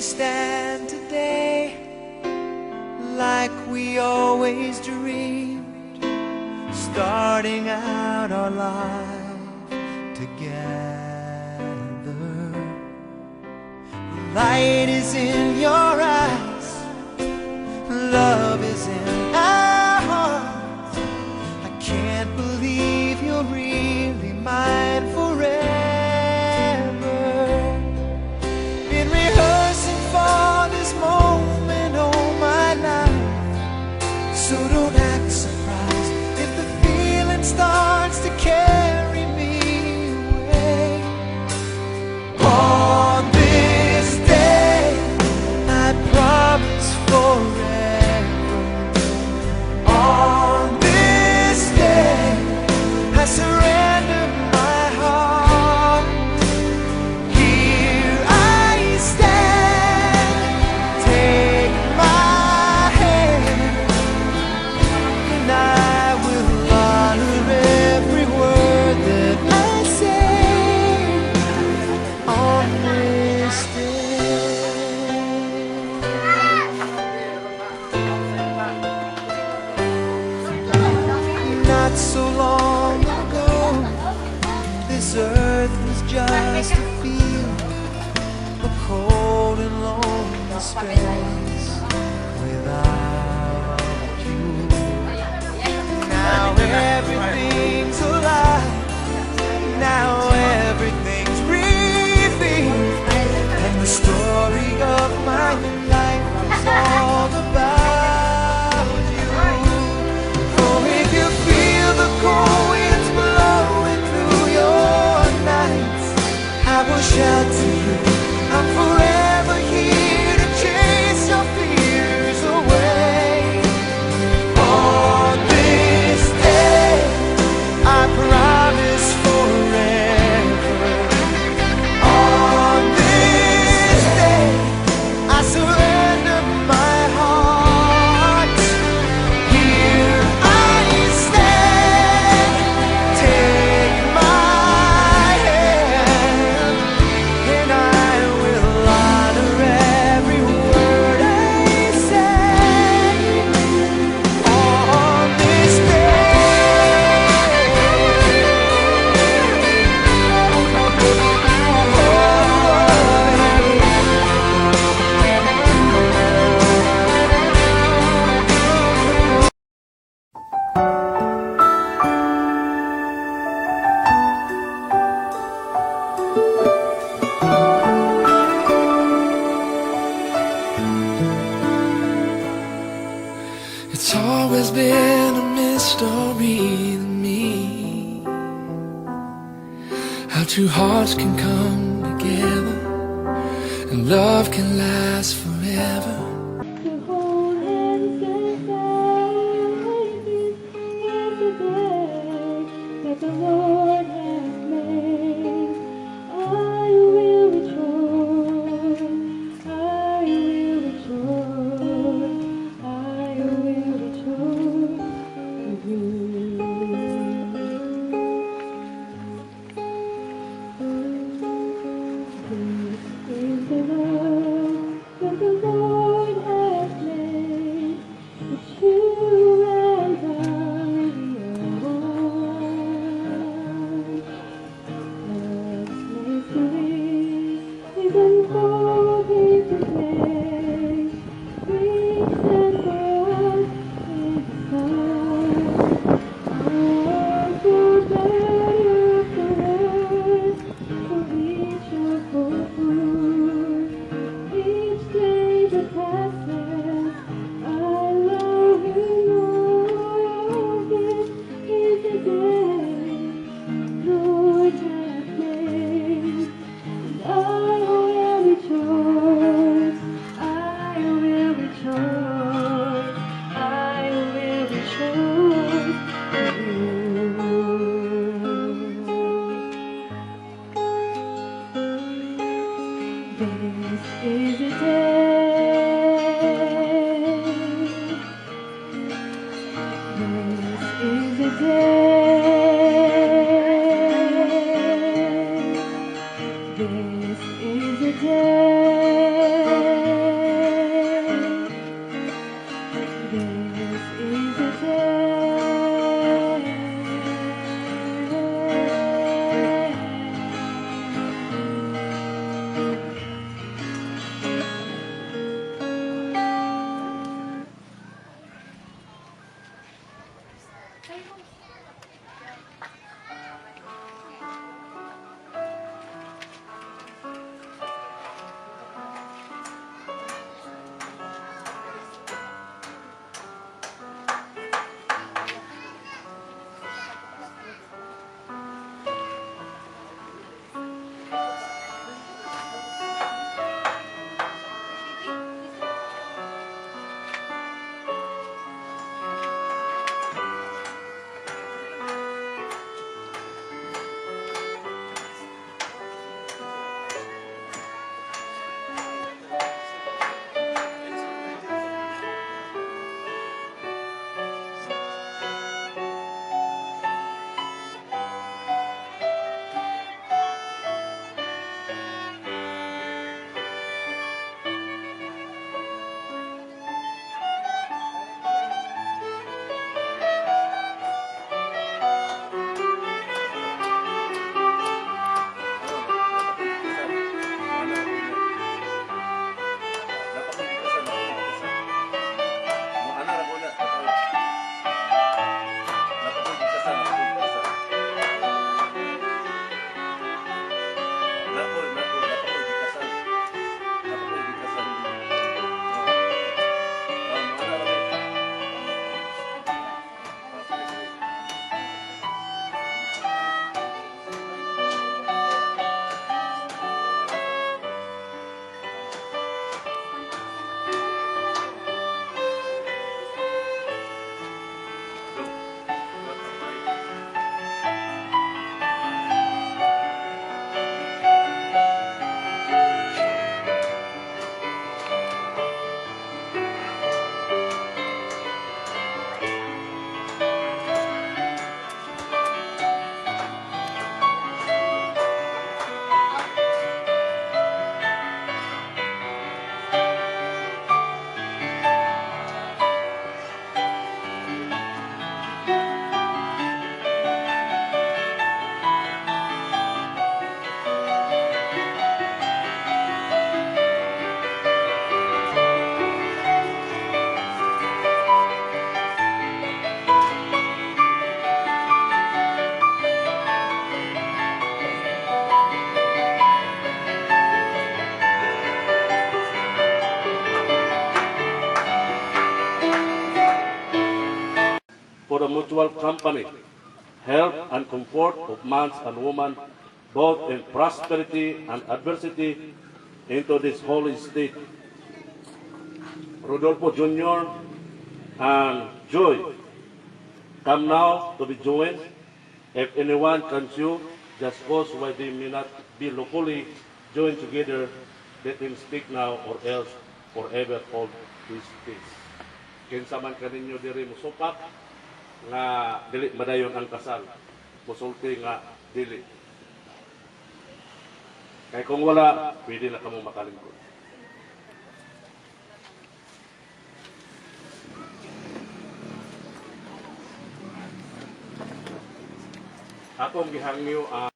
we stand today, like we always dreamed, starting out our life together. Light is in your eyes, love is in our hearts. I can't believe you're really mine forever. Been rehearsing for this moment all my life, so don't act surprised if the feeling starts to carry me away. On this day, I promise forever. On this day, I surrender my heart. Here I stand, take my hand, and I will honor every word that I say on this day. Not so long ago, this earth was just a field, a cold and lonely space without you. Now everything's alive, now everything's breathing, and the story of my life is all about you. Oh, if you feel the cold winds blowing through your nights, I will shout to you, I'm forever here to chase your fears away. On this day, I promise forever. On this day, I surrender my heart. Here I stand, take my hand, and I will honor every word I say. On this day, it's always been a mystery to me how two hearts can come together and love can last forever. To hold hands and say this is the day that the Lord has made. I will rejoice, I will rejoice, I will rejoice with you. This is the love that the Lord has made. It's you and I, love's mystery is unfolding today. Breaks and falls in the sun. Oh, for better, for worse, for each of both good. Each day that passes, I love you more. This is the day Lord has made, and I will rejoice, I will rejoice, I will rejoice with you. This is the day. This is the day. This is the day. mutual company, health and comfort of man and woman, both in prosperity and adversity, into this holy state. Rodolfo Jr. and Joy, come now to be joined. If anyone comes you, just cause why they may not be locally joined together, let him speak now or else forever hold his peace. Kinsa man kaninyo diri musupak nga dili madayon ang kasal. Musulti nga dili. Kaya kung wala, pwede na kamo makalingkod. Akong gihangyo ang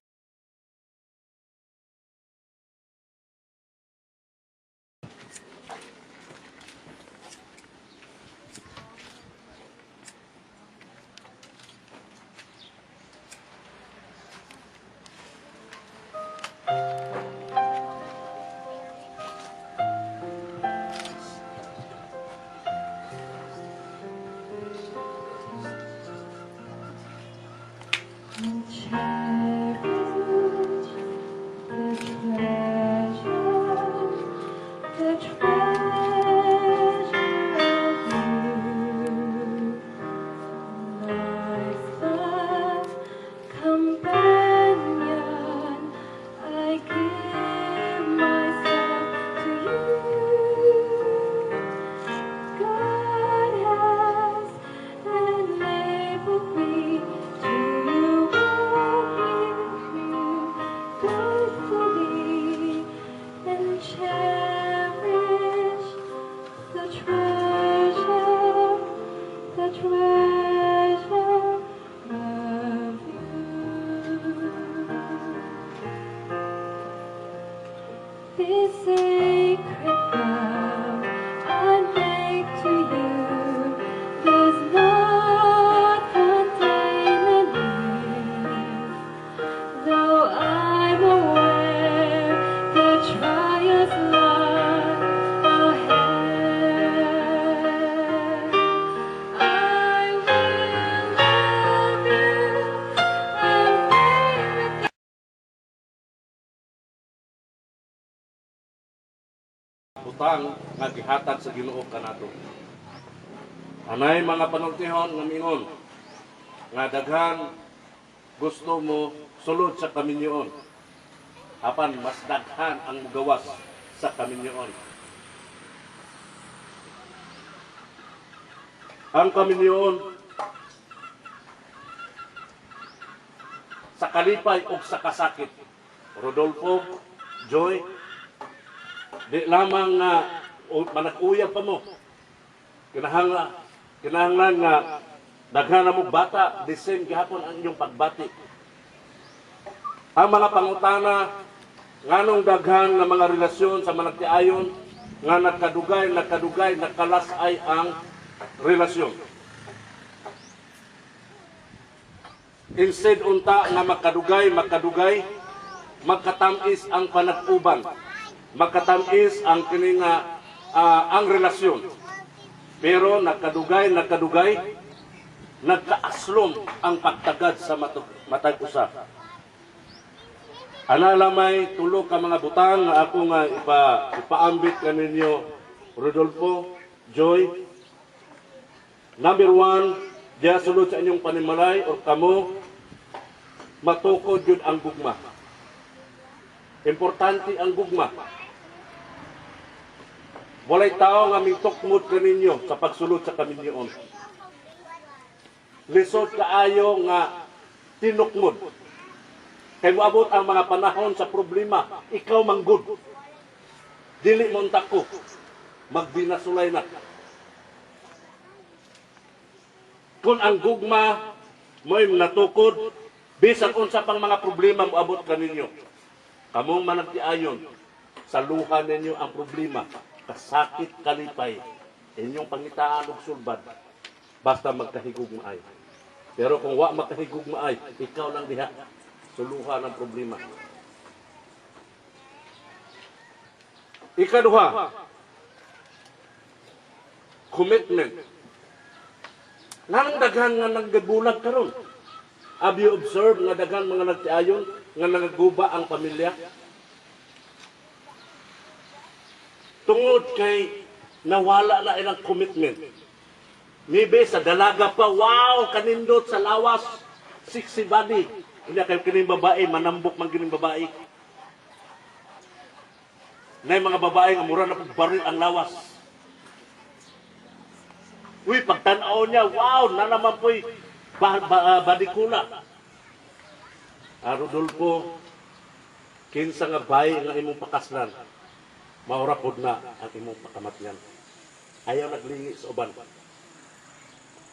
this sacred vow I make to you does not contain a name, though I'm aware the trials lie ahead. I will love you and be with utang nga gihatag sa Ginoo kanato. Anay mga panultihon nga mingon nga daghan gusto mo sulod sa kaminyoon. Apan mas daghan ang mugawas sa kaminyoon. Ang kaminyoon sa kalipay o sa kasakit. Rodolfo, Joy, di lamang nga manag-uyab pa mo. Kinahanglan nga daghan mo bata, design gihapon ang inyong pagbati. Ang mga pangutana nganong daghan nga mga relasyon sa managtiayon nga nagkadugay, nakalasay ang relasyon. Instead unta nga makadugay, magkatamis ang panag-uban. Magkatamis ang kini nga ang relasyon. Pero nagkadugay, nagkaaslom ang pagtagad sa matag usa. Ana lamay tulo ka mga butang nga ako nga ipaambit kaninyo Rodolfo, Joy. Number 1, diya sulod sa inyong panimalay o kamo matukod yun ang gugma. Importante ang gugma. Walay tao nga mingtukmod kaninyo sa pagsulod sa kaminyoon. Lisod kaayo nga tinukmod. Kay moabot ang mga panahon sa problema, ikaw manggod. Dili mo ko, magbinasulay na. Kung ang gugma mo'y natukod, bisan unsa pang mga problema moabot kaninyo. Kamong managtiayon, sa luha ninyo ang problema. Kasakit kalipay, inyong pangitaan og sulbad, basta magkahigugmaay. Pero kung wa magkahigugmaay, ikaw lang diha, suluhan ng problema. Ikaduha, commitment. Nang daghan nga naggabulag karon. Have you observed nga daghan mga nagtiayon nga nagaguba ang pamilya? Tungod kay nawala na ilang commitment. Maybe sa dalaga pa, wow, kanindot sa lawas, sexy body. Hindi kayo kining babae, manambok man kining babae. Na mga babae nga mura na baril ang lawas. Uy, pagtanaw niya, wow, na naman po'y badikula. Rodolfo, kinsa nga bayi nga imong pakaslan, maura pod na ang imong pakamatyan. Ayaw naglingi sa uban.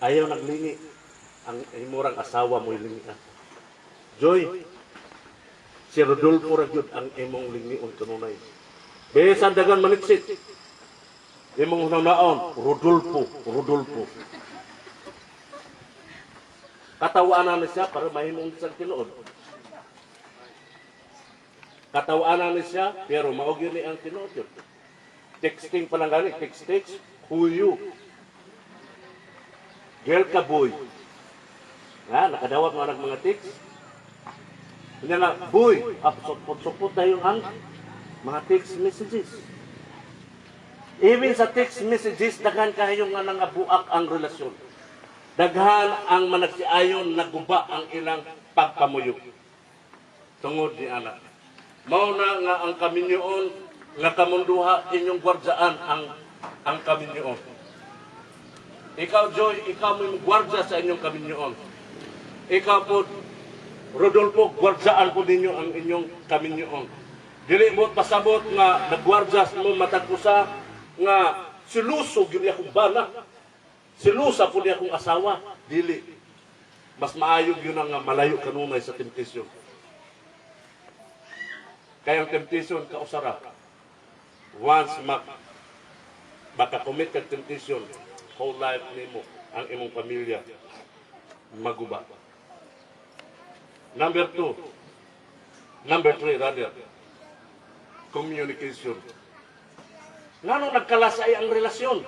Ayaw naglingi. Ang imurang asawa mo lingi. Joy, si Rodolfo ra gyud ang imong lingion kanunay. Besan dagan manitsit. Imong hunaon, Rodolfo. Katawaanan na siya para mahimong sa tinuod. Katawaanan na siya, pero maog yun ang tinuod yun. Texting pa lang gani, text, who you? Girl ka boy. Nakadawat mo mga text. Hindi na, boy, supot na yung mga text messages. Even sa text messages, daghan kayo nga nangabuak ang relasyon. Daghan ang managsiayon naguba ang ilang pagpamuyok. Tungod ni anak. Mao na nga ang kaminyoon nga kamunduha inyong gwardyaan ang kaminyoon. Ikaw, Joy, ikaw mo yung gwardya sa inyong kaminyoon. Ikaw po, Rodolfo, gwardyaan po ninyo ang inyong kaminyoon. Dili mo pasabot nga nagwardya mo matagpusa nga siluso gyud akong bana. Silusa po niya akong asawa. Dili. Mas maayog yun ang malayo kanunay sa temptation. Kaya ang temptation, kausara. Once makakomit ka temptation, whole life nimo, ang imong pamilya, maguba. Number 3 rather, communication. Ngano nagkalasay ang relasyon?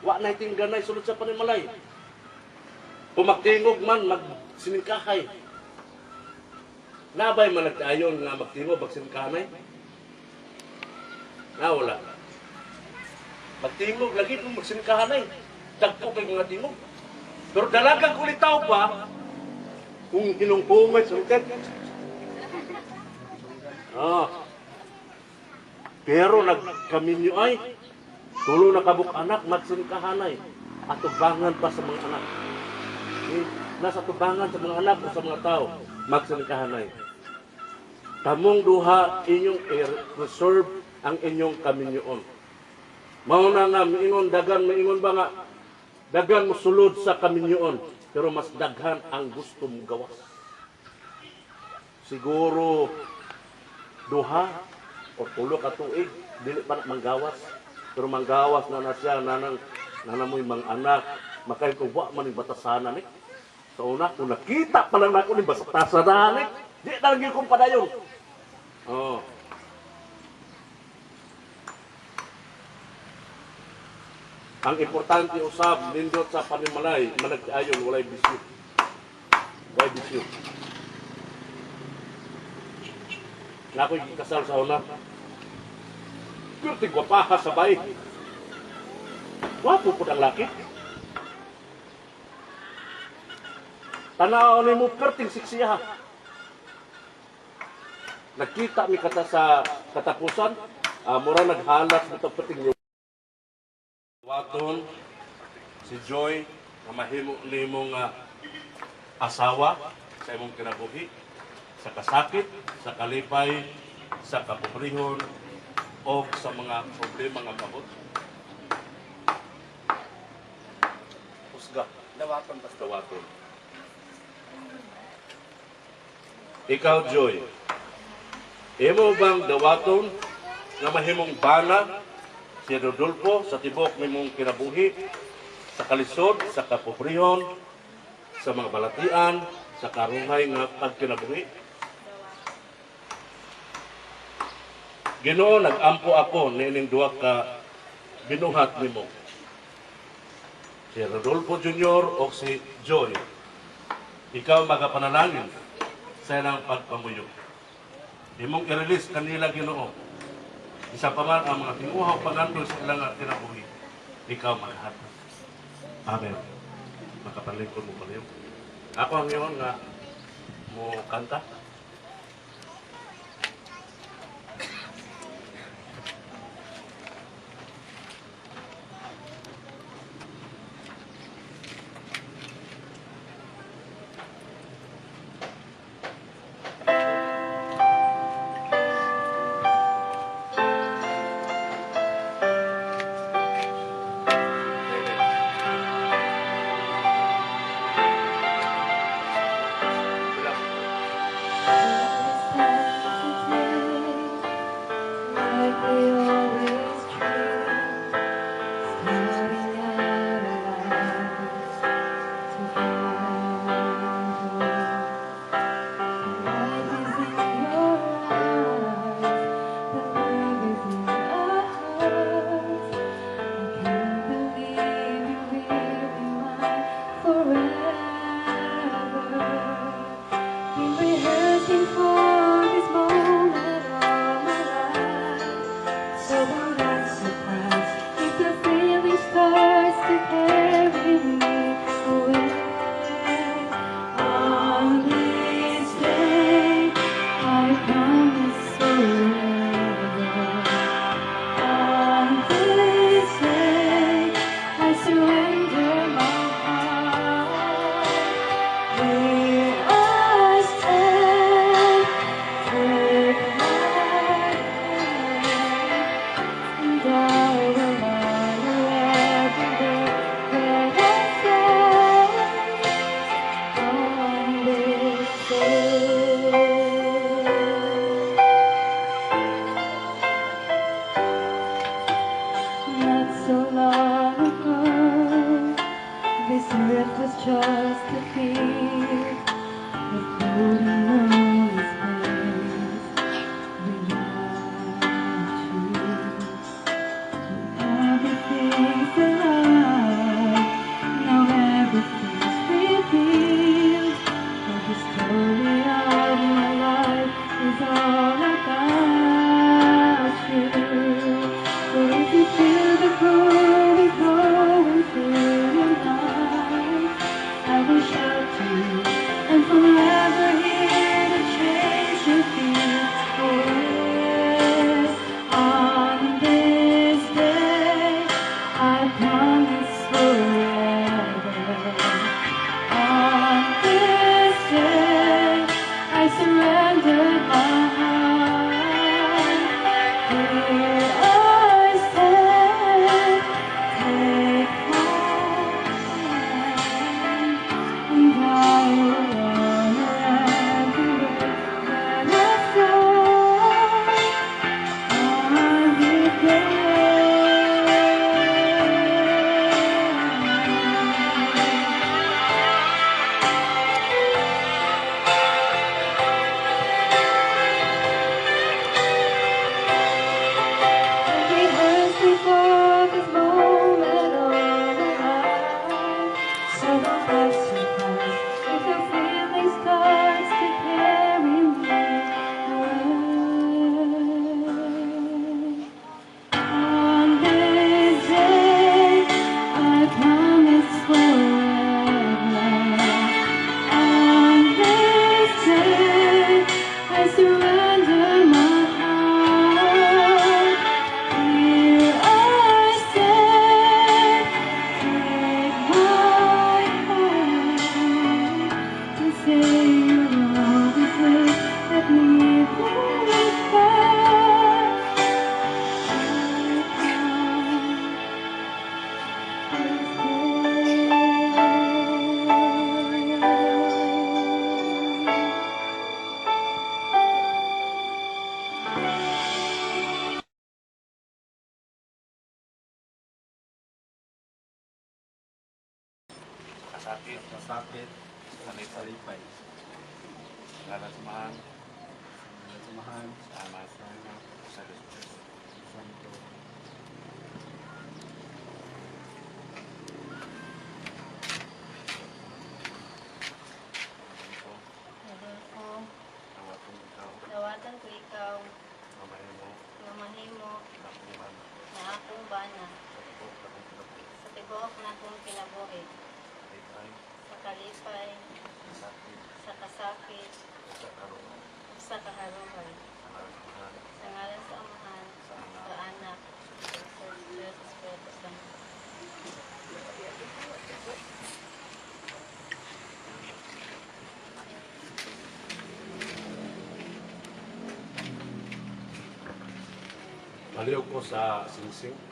Wa na iting ganay sulod sa panimalay. Pumaktingog man, magsiningkahay. Nabay man nagtayon nga magtingog, magsiningkahay? Wala. Magtingog, lagi kung magsiningkahay. Dagpo kay mga tingog. Pero dalagang kulitaw pa, kung hinungkungay sa lukat. Pero nagkaminyo ay, tulo na kabuk anak, magsiningkahanay. At tubangan pa sa mga anak. Nasa tubangan sa mga anak o sa mga tao, magsiningkahanay. Tamong duha inyong reserve ang inyong kaminyoon. Mauna nga, miingon, miingon ba nga, dagan mo sulod sa kaminyoon, pero mas daghan ang gusto mong gawas. Siguro, duha o tulo ka tuig, dili pa na manggawas. Pero manggawas na siya, nanamoy mga anak, makain ko, wa man yung batasanan eh. Sa una, kung nakita pa lang ako yung batasanan eh, di talagang kong padayon. Ang importante usab, nindot sa panimalay, managtiayon, walay bisyo. Walay bisyo. Na ako'y kasal sa una. Pero tigwapaha sa bay. Wapo po ang laki. Tanaw ni mo perting siksiya. Nagkita mi kata sa katapusan, mura naghalas mo perting niyo. Waton, si Joy, na mahimo nimong asawa sa imong kinabuhi, sa kasakit, sa kalipay, sa kapobrehon, o sa mga problema nga kabot. Husga, dawaton basta dawaton. Ikaw, Joy, imo bang dawaton nga mahimong bana si Rodolfo sa tibok nimong kinabuhi, sa kalisod, sa kapobrehon, sa mga balatian, sa karuhay nga pagkinabuhi? Ginoo, nag-ampo ako nining duha ka binuhat nimo. si Rodolfo Jr. o si Joy. Ikaw magapanalangin sa ilang pagpamuyo. Imong i-release kanila Ginoo. Isa pa man ang mga tinguhaw pangandol sa ilang kinabuhi. Ikaw maghatag. Amen. Makapaligkod mo palayo. Ako ang ngayon nga mo kanta. Sakit, salipay-salipay. Samahan Samahan sama sa Diyos. Santo. bana sa tibuok na kong kinabuhi, sa kalipay, sa kasakit, sa kaharuhan, sa ngalan sa Amahan, sa Anak, sa Diyos, sa Espiritu Santo. Baliw ko sa singsing.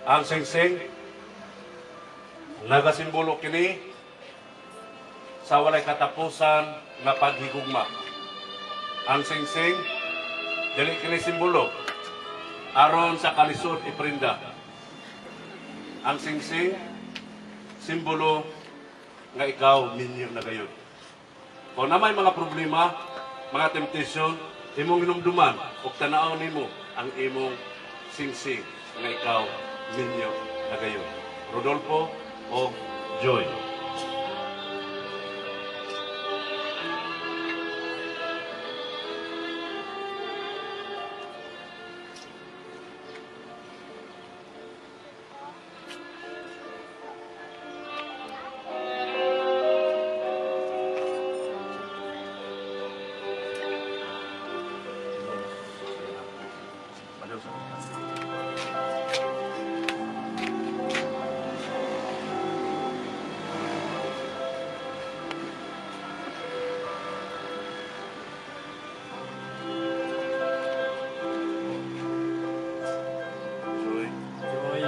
Ang singsing nagasimbolo kini sa walay katapusan nga paghigugma. Ang singsing dili kini simbolo aron sa kalisod iprinda. Ang singsing simbolo nga ikaw minyo na gayon. Kung na may mga problema, mga temptation, imong hinumduman ug tanaw nimo ang imong singsing nga ikaw minyo na gayon. Rodolfo o Joy. Joy, Joy,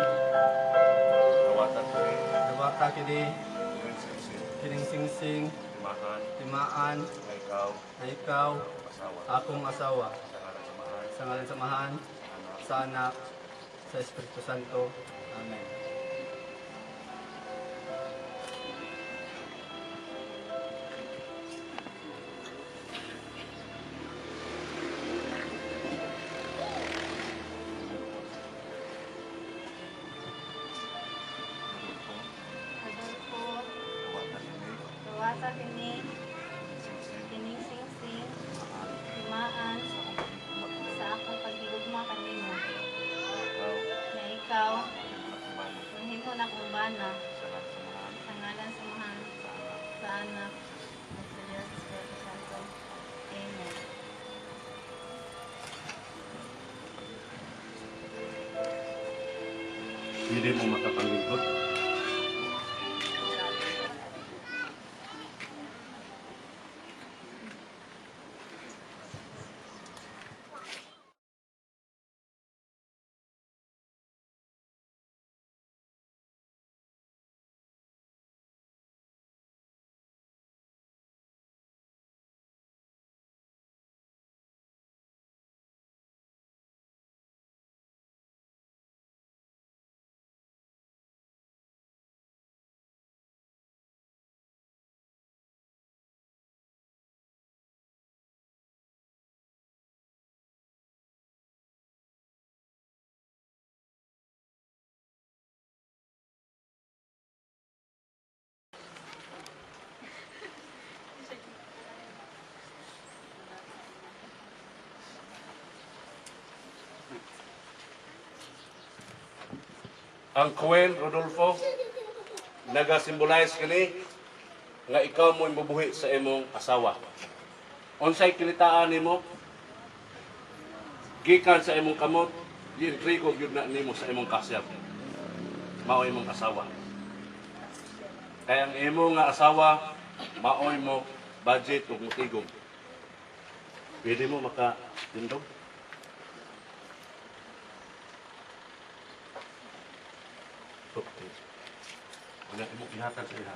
kawatan ko rin. dawata kini, Ang singsing, kining singsing, timahan, timaan, nga ikaw, na ikaw, asawa, akong asawa, sa ngalan sa mahal, sa ngalan sa Amahan, anak, sa Anak, sa Espiritu Santo. Amen. Adolfo, kawatan ini, Tuwasa kini, singsing, kining singsing, timaan, sa akong paghigugma kanimo, ikaw, na ikaw, nakimano, manghimo na kong bana, sa ngalan sa mahal, sa ngalan sa Amahan, sa anak, sa Anak, at sa Diyos, sa Espiritu Santo. Amen. hindi mo makapangingkot. Ang Kuwen, Rodolfo, nagasimbolize kini nga ikaw mo ibubuhi sa imong asawa. Unsay kinitaan nimo? Gikan sa imong kamot, giintrigo gyud na nimo sa imong kasyap. Mao imong asawa. Kaya ang imong nga asawa, maoy mo budget ug motigom. Pwede mo makatindog? Nga imo gihatag sa iya.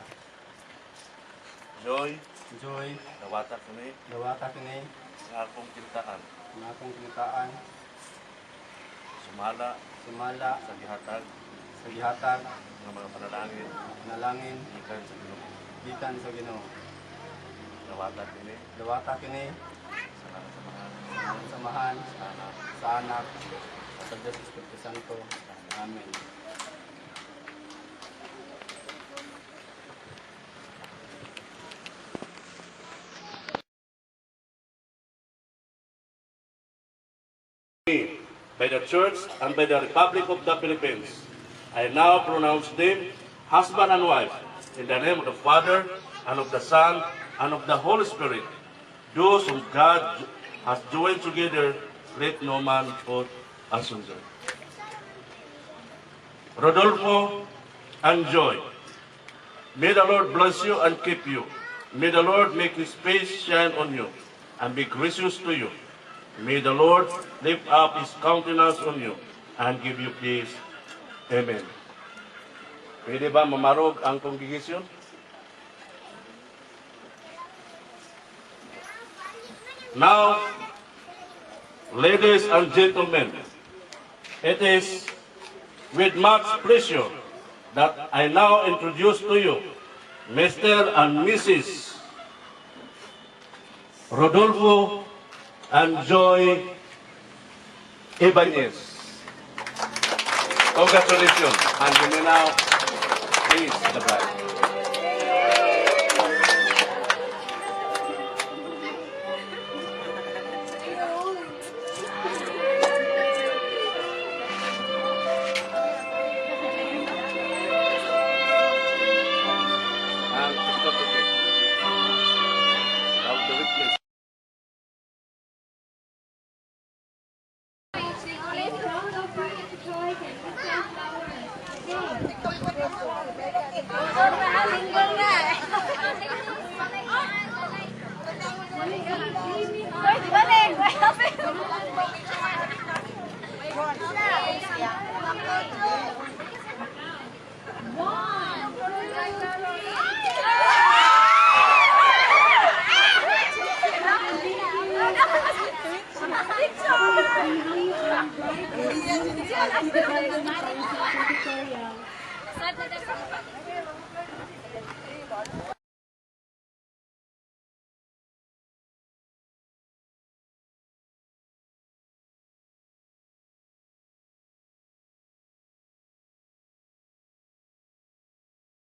Joy, Joy, dawata kini dawata kini, nga akong kintaan. ang akong kinitaan, Sumala sumala, sa gihatag sa gihatag, ng mga panalangin nalangin, gikan sa Ginoo. gikan sa Ginoo. Dawata kini Dawata kini, sa samahan ang samahan, sa anak sa anak, sa Diyos Espiritu Santo. Amen. by the Church and by the Republic of the Philippines. I now pronounce them husband and wife in the name of the Father and of the Son and of the Holy Spirit. Those whom God has joined together, let no man put asunder. Rodolfo and Joy, may the Lord bless you and keep you. May the Lord make his face shine on you and be gracious to you. May the Lord lift up his countenance on you and give you peace. Amen. Pwede ba mamarog ang congregation? Now, ladies and gentlemen, it is with much pleasure that I now introduce to you Mr. and Mrs. Rodolfo and Joy Ibanez. Congratulations. And you may now please the bride. And stop the cake. Now the witness. Victoria.